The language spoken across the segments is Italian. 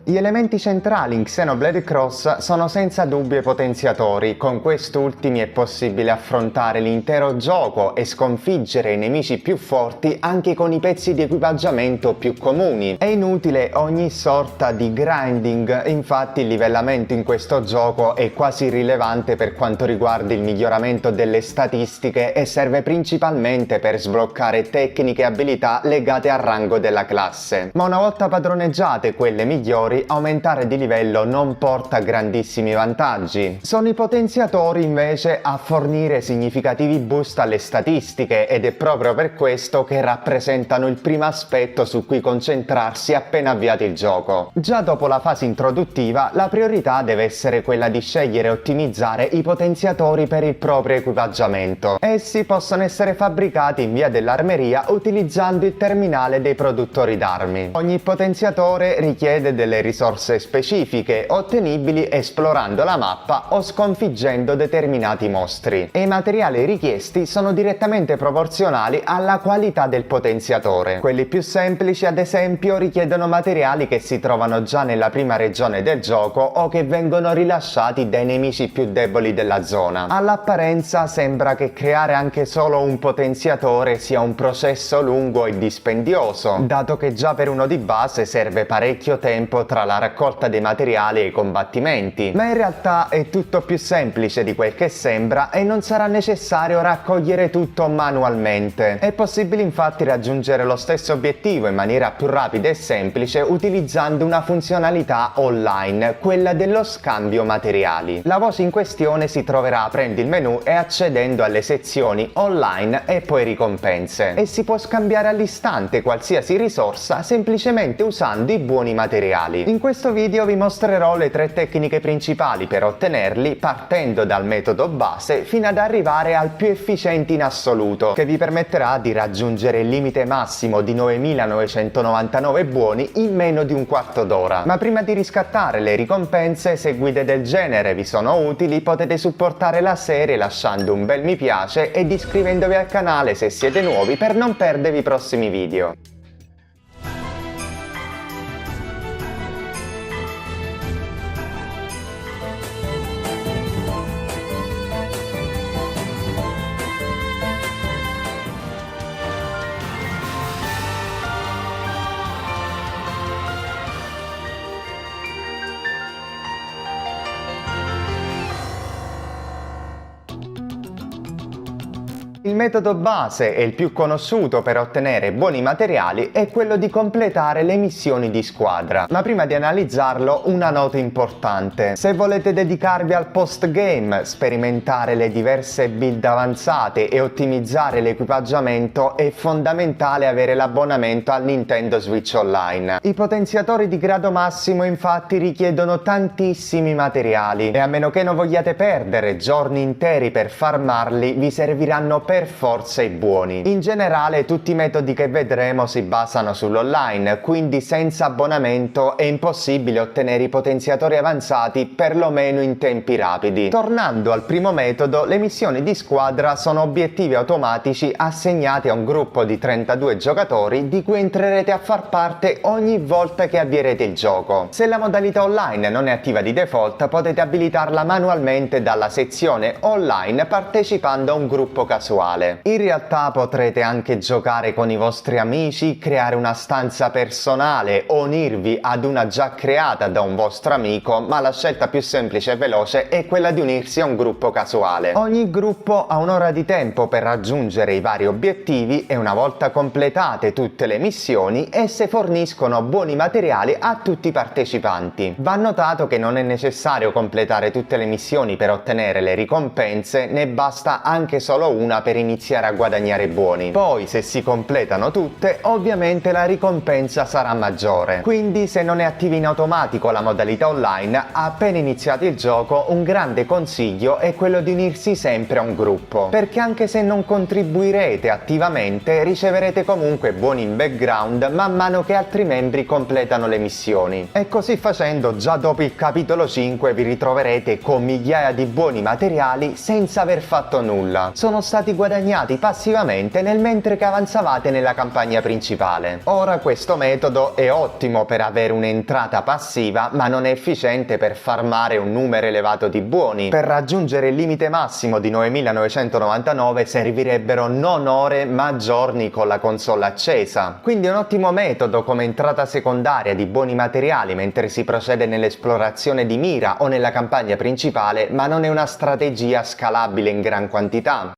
Gli elementi centrali in Xenoblade Cross sono senza dubbio i potenziatori. Con quest'ultimi è possibile affrontare l'intero gioco e sconfiggere i nemici più forti anche con i pezzi di equipaggiamento più comuni. È inutile ogni sorta di grinding, infatti il livellamento in questo gioco è quasi irrilevante per quanto riguarda il miglioramento delle statistiche e serve principalmente per sbloccare tecniche e abilità legate al rango della classe. Ma una volta padroneggiate quelle migliori, aumentare di livello non porta grandissimi vantaggi. Sono i potenziatori invece a fornire significativi boost alle statistiche ed è proprio per questo che rappresentano il primo aspetto su cui concentrarsi appena avviate il gioco. Già dopo la fase introduttiva la priorità deve essere quella di scegliere e ottimizzare i potenziatori per il proprio equipaggiamento. Essi possono essere fabbricati in via dell'armeria utilizzando il terminale dei produttori d'armi. Ogni potenziatore richiede delle risorse specifiche ottenibili esplorando la mappa o sconfiggendo determinati mostri e i materiali richiesti sono direttamente proporzionali alla qualità del potenziatore. Quelli più semplici ad esempio richiedono materiali che si trovano già nella prima regione del gioco o che vengono rilasciati dai nemici più deboli della zona. All'apparenza sembra che creare anche solo un potenziatore sia un processo lungo e dispendioso, dato che già per uno di base serve parecchio tempo tra la raccolta dei materiali e i combattimenti, ma in realtà è tutto più semplice di quel che sembra e non sarà necessario raccogliere tutto manualmente. È possibile infatti raggiungere lo stesso obiettivo in maniera più rapida e semplice utilizzando una funzionalità online, quella dello scambio materiali. La voce in questione si troverà aprendo il menu e accedendo alle sezioni online e poi ricompense, e si può scambiare all'istante qualsiasi risorsa semplicemente usando i buoni materiali. In questo video vi mostrerò le 3 tecniche principali per ottenerli, partendo dal metodo base fino ad arrivare al più efficiente in assoluto, che vi permetterà di raggiungere il limite massimo di 9.999 buoni in meno di un quarto d'ora. Ma prima di riscattare le ricompense, se guide del genere vi sono utili, potete supportare la serie lasciando un bel mi piace ed iscrivendovi al canale se siete nuovi per non perdervi i prossimi video. Il metodo base e il più conosciuto per ottenere buoni materiali è quello di completare le missioni di squadra. Ma prima di analizzarlo, una nota importante. Se volete dedicarvi al post-game, sperimentare le diverse build avanzate e ottimizzare l'equipaggiamento, è fondamentale avere l'abbonamento al Nintendo Switch Online. I potenziatori di grado massimo infatti richiedono tantissimi materiali e a meno che non vogliate perdere giorni interi per farmarli, vi serviranno per forza i buoni. In generale tutti i metodi che vedremo si basano sull'online, quindi senza abbonamento è impossibile ottenere i potenziatori avanzati perlomeno in tempi rapidi. Tornando al primo metodo, le missioni di squadra sono obiettivi automatici assegnati a un gruppo di 32 giocatori di cui entrerete a far parte ogni volta che avvierete il gioco. Se la modalità online non è attiva di default, potete abilitarla manualmente dalla sezione online partecipando a un gruppo casuale. In realtà potrete anche giocare con i vostri amici, creare una stanza personale o unirvi ad una già creata da un vostro amico, ma la scelta più semplice e veloce è quella di unirsi a un gruppo casuale. Ogni gruppo ha un'ora di tempo per raggiungere i vari obiettivi e una volta completate tutte le missioni, esse forniscono buoni materiali a tutti i partecipanti. Va notato che non è necessario completare tutte le missioni per ottenere le ricompense, ne basta anche solo una per iniziare a guadagnare buoni. Poi se si completano tutte, ovviamente la ricompensa sarà maggiore. Quindi se non è attiva in automatico la modalità online, appena iniziate il gioco un grande consiglio è quello di unirsi sempre a un gruppo, perché anche se non contribuirete attivamente riceverete comunque buoni in background man mano che altri membri completano le missioni. E così facendo già dopo il capitolo 5 vi ritroverete con migliaia di buoni materiali senza aver fatto nulla. Sono stati guadagnati passivamente nel mentre che avanzavate nella campagna principale. Ora questo metodo è ottimo per avere un'entrata passiva, ma non è efficiente per farmare un numero elevato di buoni. Per raggiungere il limite massimo di 9.999 servirebbero non ore ma giorni con la console accesa. Quindi è un ottimo metodo come entrata secondaria di buoni materiali mentre si procede nell'esplorazione di mira o nella campagna principale, ma non è una strategia scalabile in gran quantità.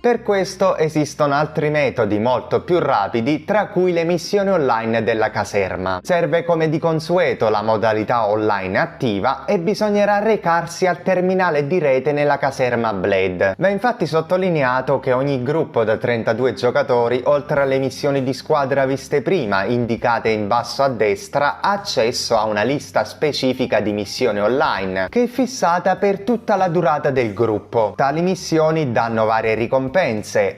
Per questo esistono altri metodi molto più rapidi, tra cui le missioni online della caserma. Serve come di consueto la modalità online attiva e bisognerà recarsi al terminale di rete nella caserma Blade. Va infatti sottolineato che ogni gruppo da 32 giocatori, oltre alle missioni di squadra viste prima, indicate in basso a destra, ha accesso a una lista specifica di missioni online, che è fissata per tutta la durata del gruppo. Tali missioni danno varie ricompense,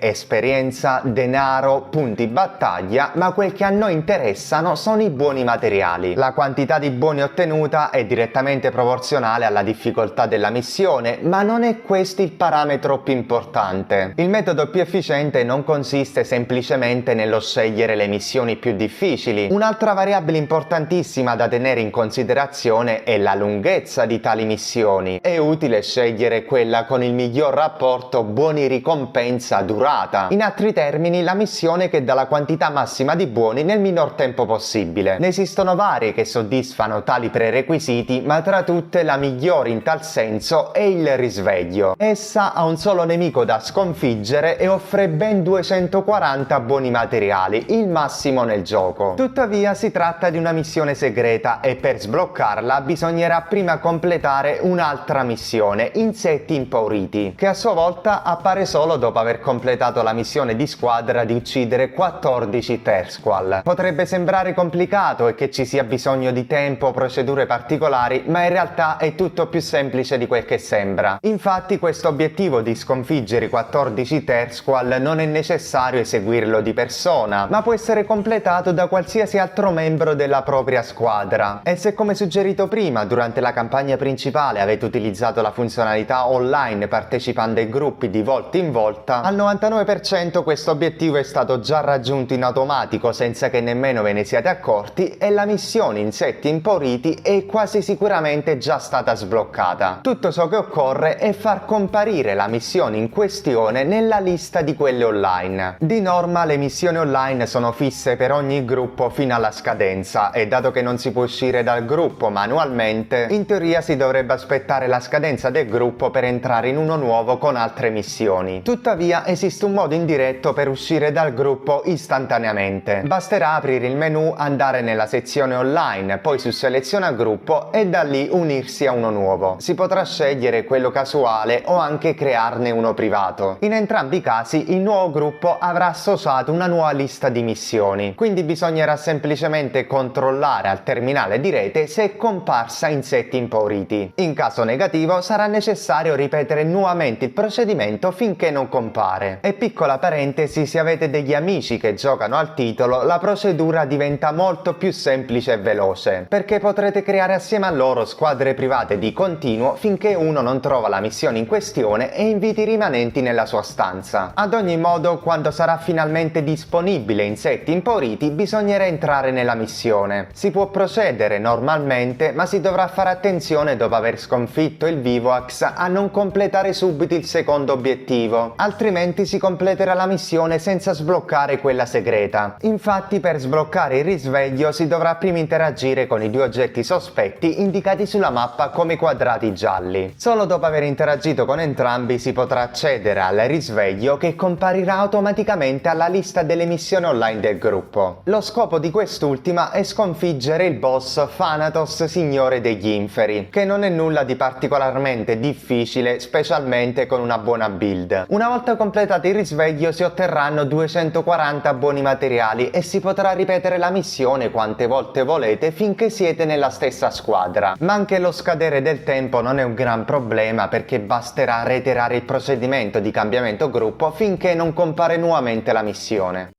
esperienza, denaro, punti battaglia, ma quel che a noi interessano sono i buoni materiali. La quantità di buoni ottenuta è direttamente proporzionale alla difficoltà della missione, ma non è questo il parametro più importante. Il metodo più efficiente non consiste semplicemente nello scegliere le missioni più difficili. Un'altra variabile importantissima da tenere in considerazione è la lunghezza di tali missioni. È utile scegliere quella con il miglior rapporto buoni-ricompensa durata. In altri termini, la missione che dà la quantità massima di buoni nel minor tempo possibile. Ne esistono varie che soddisfano tali prerequisiti, ma tra tutte la migliore in tal senso è il risveglio. Essa ha un solo nemico da sconfiggere e offre ben 240 buoni materiali, il massimo nel gioco. Tuttavia si tratta di una missione segreta e per sbloccarla bisognerà prima completare un'altra missione, Insetti Impauriti, che a sua volta appare solo dopo aver completato la missione di squadra di uccidere 14 Tersqual. Potrebbe sembrare complicato e che ci sia bisogno di tempo o procedure particolari, ma in realtà è tutto più semplice di quel che sembra. Infatti questo obiettivo di sconfiggere i 14 Tersqual non è necessario eseguirlo di persona, ma può essere completato da qualsiasi altro membro della propria squadra. E se, come suggerito prima, durante la campagna principale avete utilizzato la funzionalità online partecipando ai gruppi di volta in volta, al 99% questo obiettivo è stato già raggiunto in automatico senza che nemmeno ve ne siate accorti e la missione Insetti Impauriti è quasi sicuramente già stata sbloccata. Tutto ciò che occorre è far comparire la missione in questione nella lista di quelle online. Di norma le missioni online sono fisse per ogni gruppo fino alla scadenza e dato che non si può uscire dal gruppo manualmente, in teoria si dovrebbe aspettare la scadenza del gruppo per entrare in uno nuovo con altre missioni. Tuttavia esiste un modo indiretto per uscire dal gruppo istantaneamente. Basterà aprire il menu, andare nella sezione online, poi su seleziona gruppo e da lì unirsi a uno nuovo. Si potrà scegliere quello casuale o anche crearne uno privato. In entrambi i casi il nuovo gruppo avrà associato una nuova lista di missioni, quindi bisognerà semplicemente controllare al terminale di rete se è comparsa Insetti Impauriti. In caso negativo sarà necessario ripetere nuovamente il procedimento finché non compare. E piccola parentesi, se avete degli amici che giocano al titolo, la procedura diventa molto più semplice e veloce, perché potrete creare assieme a loro squadre private di continuo finché uno non trova la missione in questione e inviti i rimanenti nella sua stanza. Ad ogni modo, quando sarà finalmente disponibile Insetti Impauriti, bisognerà entrare nella missione. Si può procedere normalmente, ma si dovrà fare attenzione dopo aver sconfitto il Vivoax a non completare subito il secondo obiettivo, altrimenti si completerà la missione senza sbloccare quella segreta. Infatti per sbloccare il risveglio si dovrà prima interagire con i due oggetti sospetti indicati sulla mappa come quadrati gialli. Solo dopo aver interagito con entrambi si potrà accedere al risveglio, che comparirà automaticamente alla lista delle missioni online del gruppo. Lo scopo di quest'ultima è sconfiggere il boss Thanatos, Signore degli Inferi, che non è nulla di particolarmente difficile, specialmente con una buona build. Una volta completato il risveglio si otterranno 240 buoni materiali e si potrà ripetere la missione quante volte volete finché siete nella stessa squadra. Ma anche lo scadere del tempo non è un gran problema, perché basterà reiterare il procedimento di cambiamento gruppo finché non compare nuovamente la missione.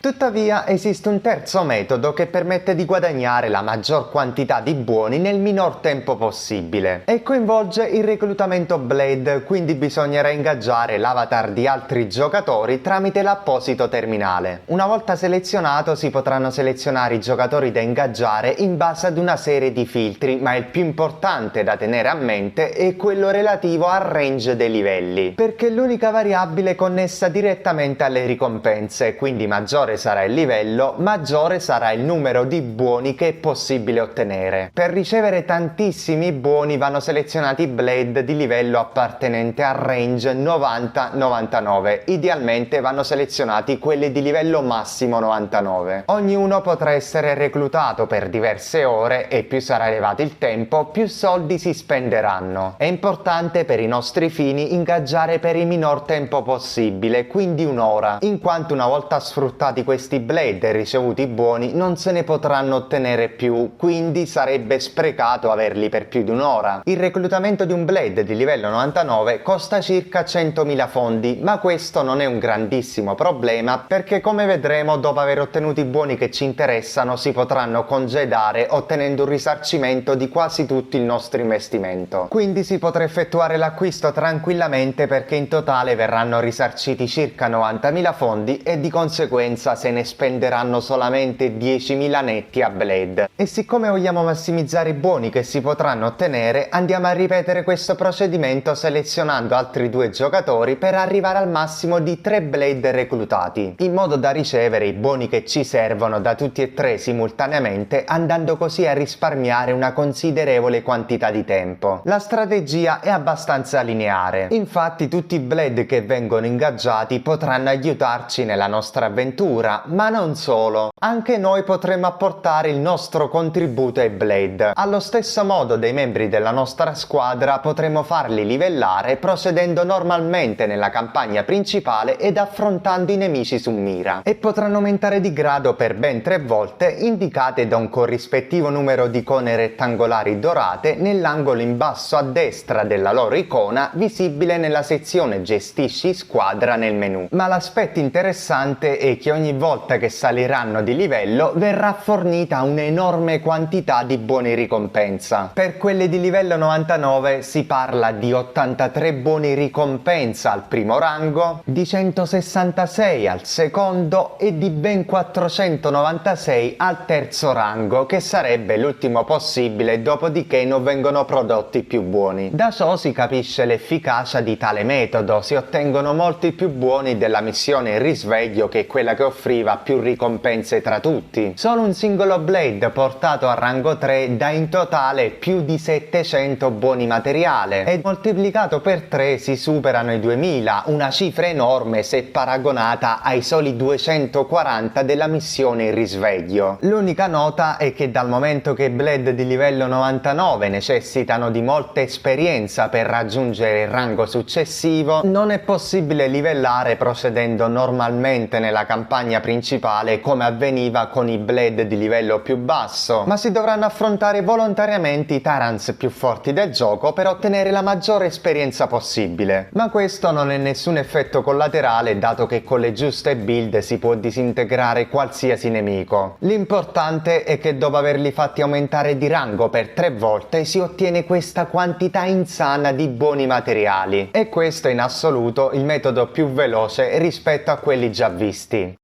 Tuttavia esiste un terzo metodo che permette di guadagnare la maggior quantità di buoni nel minor tempo possibile e coinvolge il reclutamento Blade, quindi bisognerà ingaggiare l'avatar di altri giocatori tramite l'apposito terminale. Una volta selezionato si potranno selezionare i giocatori da ingaggiare in base ad una serie di filtri, ma il più importante da tenere a mente è quello relativo al range dei livelli, perché è l'unica variabile connessa direttamente alle ricompense, quindi maggiore sarà il livello, maggiore sarà il numero di buoni che è possibile ottenere. Per ricevere tantissimi buoni vanno selezionati Blade di livello appartenente al range 90-99, idealmente vanno selezionati quelli di livello massimo 99. Ognuno potrà essere reclutato per diverse ore e più sarà elevato il tempo, più soldi si spenderanno. È importante per i nostri fini ingaggiare per il minor tempo possibile, quindi un'ora, in quanto una volta sfruttati questi Blade e ricevuti i buoni non se ne potranno ottenere più, quindi sarebbe sprecato averli per più di un'ora. Il reclutamento di un Blade di livello 99 costa circa 100.000 fondi, ma questo non è un grandissimo problema perché, come vedremo, dopo aver ottenuto i buoni che ci interessano si potranno congedare ottenendo un risarcimento di quasi tutto il nostro investimento. Quindi si potrà effettuare l'acquisto tranquillamente perché in totale verranno risarciti circa 90.000 fondi e di conseguenza se ne spenderanno solamente 10.000 netti a Blade. E siccome vogliamo massimizzare i buoni che si potranno ottenere, andiamo a ripetere questo procedimento selezionando altri 2 giocatori per arrivare al massimo di 3 Blade reclutati, in modo da ricevere i buoni che ci servono da tutti e 3 simultaneamente, andando così a risparmiare una considerevole quantità di tempo. La strategia è abbastanza lineare, infatti tutti i Blade che vengono ingaggiati potranno aiutarci nella nostra avventura, ma non solo, anche noi potremo apportare il nostro contributo ai Blade. Allo stesso modo dei membri della nostra squadra potremo farli livellare procedendo normalmente nella campagna principale ed affrontando i nemici su mira, e potranno aumentare di grado per ben 3 volte, indicate da un corrispettivo numero di icone rettangolari dorate nell'angolo in basso a destra della loro icona, visibile nella sezione Gestisci squadra nel menu. Ma l'aspetto interessante è che ogni volta che saliranno di livello verrà fornita un'enorme quantità di buoni ricompensa. Per quelli di livello 99 si parla di 83 buoni ricompensa al primo rango, di 166 al secondo e di ben 496 al terzo rango, che sarebbe l'ultimo possibile, dopodiché non vengono prodotti più buoni. Da ciò si capisce l'efficacia di tale metodo, si ottengono molti più buoni della missione Il Risveglio, che è quella che offriva più ricompense tra tutti. Solo un singolo Blade portato a rango 3 dà in totale più di 700 buoni materiale e moltiplicato per 3 si superano i 2000, una cifra enorme se paragonata ai soli 240 della missione Il Risveglio. L'unica nota è che dal momento che Blade di livello 99 necessitano di molta esperienza per raggiungere il rango successivo, non è possibile livellare procedendo normalmente nella campagna principale come avveniva con i Blade di livello più basso, ma si dovranno affrontare volontariamente i Tyrants più forti del gioco per ottenere la maggiore esperienza possibile. Ma questo non è nessun effetto collaterale, dato che con le giuste build si può disintegrare qualsiasi nemico. L'importante è che dopo averli fatti aumentare di rango per 3 volte si ottiene questa quantità insana di buoni materiali, e questo è in assoluto il metodo più veloce rispetto a quelli già visti.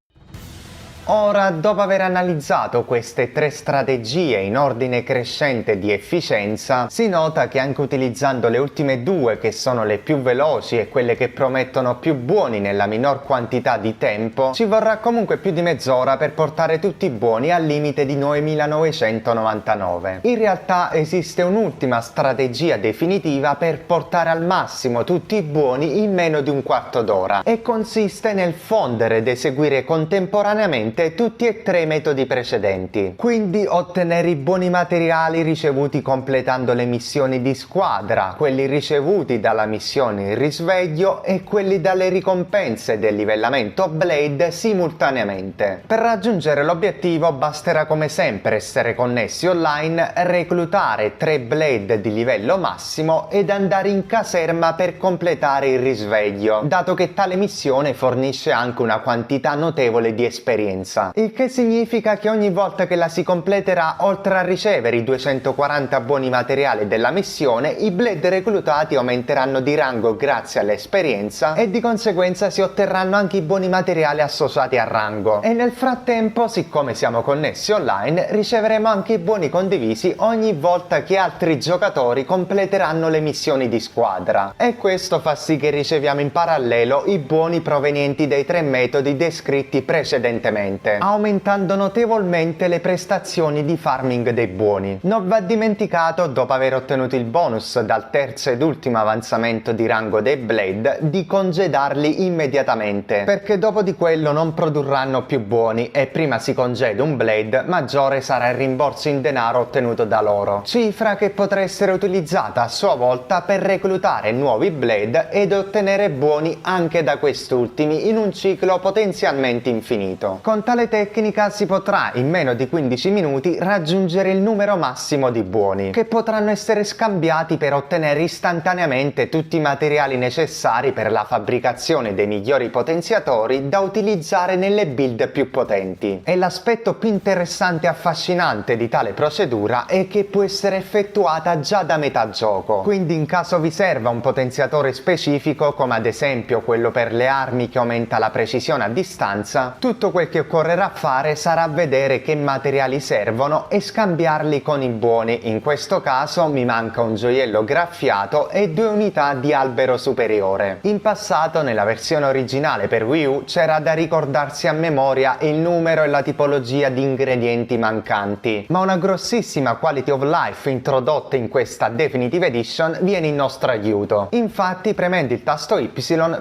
Ora, dopo aver analizzato queste 3 strategie in ordine crescente di efficienza, si nota che anche utilizzando le ultime 2, che sono le più veloci e quelle che promettono più buoni nella minor quantità di tempo, ci vorrà comunque più di mezz'ora per portare tutti i buoni al limite di 9.999. In realtà esiste un'ultima strategia definitiva per portare al massimo tutti i buoni in meno di un quarto d'ora, e consiste nel fondere ed eseguire contemporaneamente tutti e 3 i metodi precedenti, quindi ottenere i buoni materiali ricevuti completando le missioni di squadra, quelli ricevuti dalla missione Il Risveglio e quelli dalle ricompense del livellamento Blade simultaneamente. Per raggiungere l'obiettivo basterà come sempre essere connessi online, reclutare 3 Blade di livello massimo ed andare in caserma per completare il risveglio, dato che tale missione fornisce anche una quantità notevole di esperienza. potenza, il che significa che ogni volta che la si completerà, oltre a ricevere i 240 buoni materiali della missione, i Blade reclutati aumenteranno di rango grazie all'esperienza e di conseguenza si otterranno anche i buoni materiali associati al rango. E nel frattempo, siccome siamo connessi online, riceveremo anche i buoni condivisi ogni volta che altri giocatori completeranno le missioni di squadra. E questo fa sì che riceviamo in parallelo i buoni provenienti dai 3 metodi descritti precedentemente, aumentando notevolmente le prestazioni di farming dei buoni. Non va dimenticato, dopo aver ottenuto il bonus dal terzo ed ultimo avanzamento di rango dei Blade, di congedarli immediatamente, perché dopo di quello non produrranno più buoni e prima si congeda un Blade, maggiore sarà il rimborso in denaro ottenuto da loro, cifra che potrà essere utilizzata a sua volta per reclutare nuovi Blade ed ottenere buoni anche da quest'ultimi in un ciclo potenzialmente infinito. Con tale tecnica si potrà in meno di 15 minuti raggiungere il numero massimo di buoni, che potranno essere scambiati per ottenere istantaneamente tutti i materiali necessari per la fabbricazione dei migliori potenziatori da utilizzare nelle build più potenti. E l'aspetto più interessante e affascinante di tale procedura è che può essere effettuata già da metà gioco, quindi in caso vi serva un potenziatore specifico, come ad esempio quello per le armi che aumenta la precisione a distanza, tutto quel che occorrerà fare sarà vedere che materiali servono e scambiarli con i buoni. In questo caso mi manca un gioiello graffiato e 2 unità di albero superiore. In passato, nella versione originale per Wii U, c'era da ricordarsi a memoria il numero e la tipologia di ingredienti mancanti, ma una grossissima quality of life introdotta in questa Definitive Edition viene in nostro aiuto. Infatti, premendo il tasto Y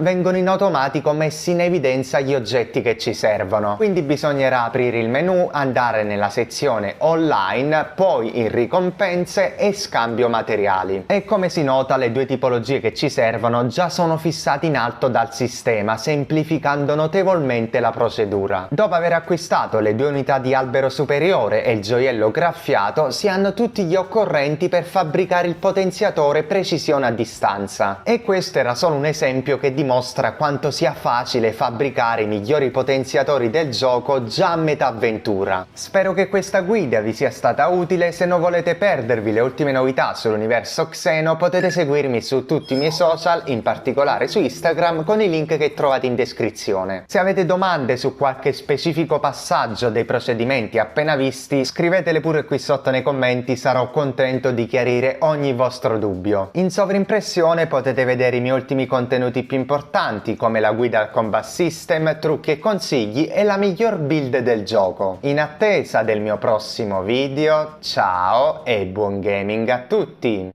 vengono in automatico messi in evidenza gli oggetti che ci servono, quindi bisognerà aprire il menu, andare nella sezione online, poi in ricompense e scambio materiali. E come si nota, le 2 tipologie che ci servono già sono fissate in alto dal sistema, semplificando notevolmente la procedura. Dopo aver acquistato le 2 unità di albero superiore e il gioiello graffiato, si hanno tutti gli occorrenti per fabbricare il potenziatore precisione a distanza. E questo era solo un esempio che dimostra quanto sia facile fabbricare i migliori potenziatori del gioco già a metà avventura. Spero che questa guida vi sia stata utile. Se non volete perdervi le ultime novità sull'universo Xeno, potete seguirmi su tutti i miei social, in particolare su Instagram, con i link che trovate in descrizione. Se avete domande su qualche specifico passaggio dei procedimenti appena visti, scrivetele pure qui sotto nei commenti, sarò contento di chiarire ogni vostro dubbio. In sovrimpressione potete vedere i miei ultimi contenuti più importanti, come la guida al combat system, trucchi e consigli e la miglior build del gioco. In attesa del mio prossimo video, ciao e buon gaming a tutti!